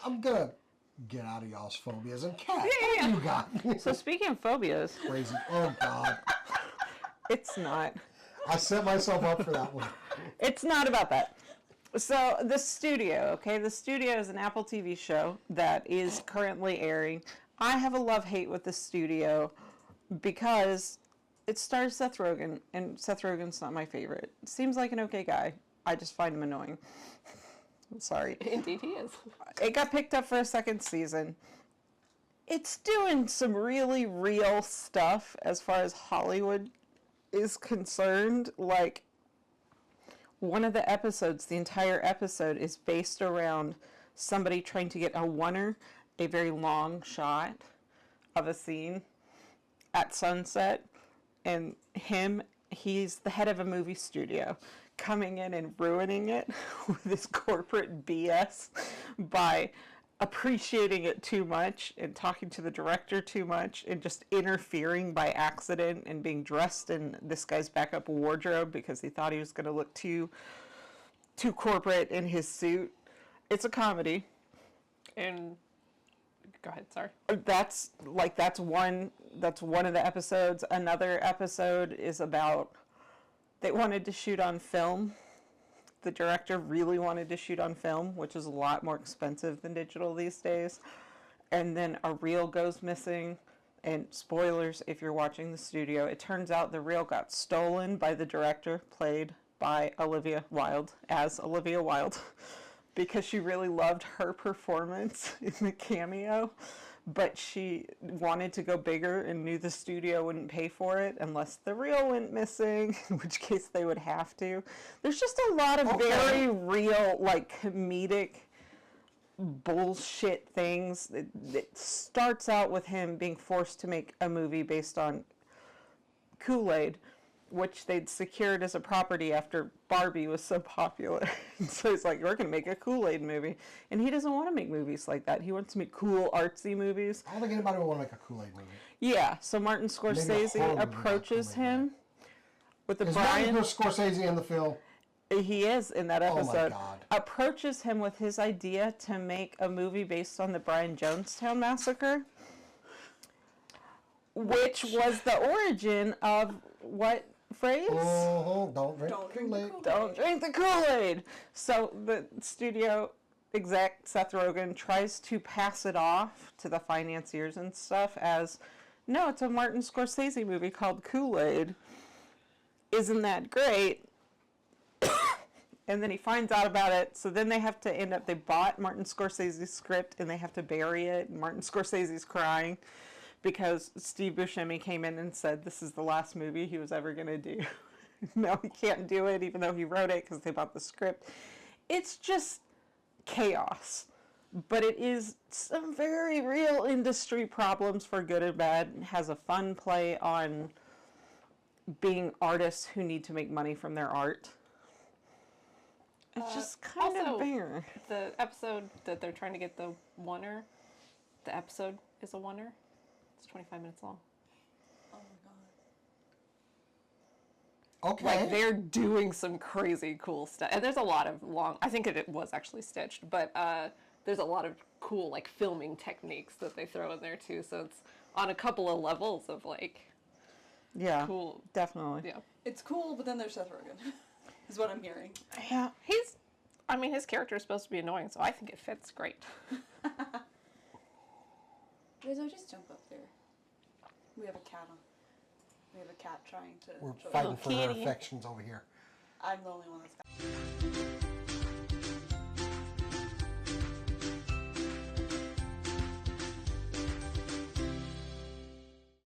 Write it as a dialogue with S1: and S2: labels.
S1: I'm gonna get out of y'all's phobias. And Kat, what you got?
S2: So speaking of phobias,
S1: Crazy. Oh God.
S2: it's not.
S1: I set myself up for that one.
S2: It's not about that. So The Studio, okay? The Studio is an Apple TV show that is currently airing. I have a love-hate with The Studio because it stars Seth Rogen, and Seth Rogen's not my favorite. Seems like an okay guy. I just find him annoying. I'm sorry.
S3: Indeed he is.
S2: It got picked up for a second season. It's doing some really real stuff as far as Hollywood is concerned. Like, one of the episodes, the entire episode, is based around somebody trying to get a oneer, a very long shot of a scene at sunset, and he's the head of a movie studio, coming in and ruining it with this corporate BS by appreciating it too much and talking to the director too much and just interfering by accident and being dressed in this guy's backup wardrobe because he thought he was going to look too corporate in his suit. It's a comedy.
S3: And go ahead, sorry.
S2: That's one of the episodes. Another episode is about they wanted to shoot on film. The director really wanted to shoot on film, which is a lot more expensive than digital these days. And then a reel goes missing. And spoilers, if you're watching The Studio, it turns out the reel got stolen by the director, played by Olivia Wilde, because she really loved her performance in the cameo. But she wanted to go bigger and knew the studio wouldn't pay for it unless the reel went missing, in which case they would have to. There's just a lot of very real, like, comedic bullshit things. It starts out with him being forced to make a movie based on Kool-Aid, which they'd secured as a property after Barbie was so popular. So he's like, we're going to make a Kool-Aid movie. And he doesn't want to make movies like that. He wants to make cool, artsy movies.
S1: I don't think anybody would want to make a Kool-Aid movie.
S2: Yeah, so Martin Scorsese approaches him with the
S1: Brian... Is Martin Scorsese in the film?
S2: He is in that episode.
S1: Oh my God.
S2: Approaches him with his idea to make a movie based on the Brian Jonestown Massacre, which was the origin of what phrase?
S1: Oh, don't drink the Kool-Aid.
S2: Don't drink the Kool-Aid. So the studio exec, Seth Rogen, tries to pass it off to the financiers and stuff as, no, it's a Martin Scorsese movie called Kool-Aid. Isn't that great? And then he finds out about it, so then they have to they bought Martin Scorsese's script and they have to bury it. And Martin Scorsese's crying because Steve Buscemi came in and said this is the last movie he was ever going to do. No, he can't do it, even though he wrote it because they bought the script. It's just chaos. But it is some very real industry problems for good and bad. It has a fun play on being artists who need to make money from their art. It's just kind of bare.
S3: The episode that they're trying to get the oneer, the episode is a oneer. It's 25 minutes long.
S4: Oh my god.
S1: Okay.
S3: Like, they're doing some crazy cool stuff. And there's a lot of I think it was actually stitched, but there's a lot of cool, like, filming techniques that they throw in there, too. So it's on a couple of levels of, like,
S2: yeah,
S3: cool.
S2: Definitely.
S3: Yeah.
S4: It's cool, but then there's Seth Rogen, is what I'm hearing.
S2: Yeah.
S3: His character is supposed to be annoying, so I think it fits great.
S4: Rizzo, just jump up there. We have a cat on. We have a cat trying to...
S1: We're fighting for her affections over here.
S4: I'm the only one that's got...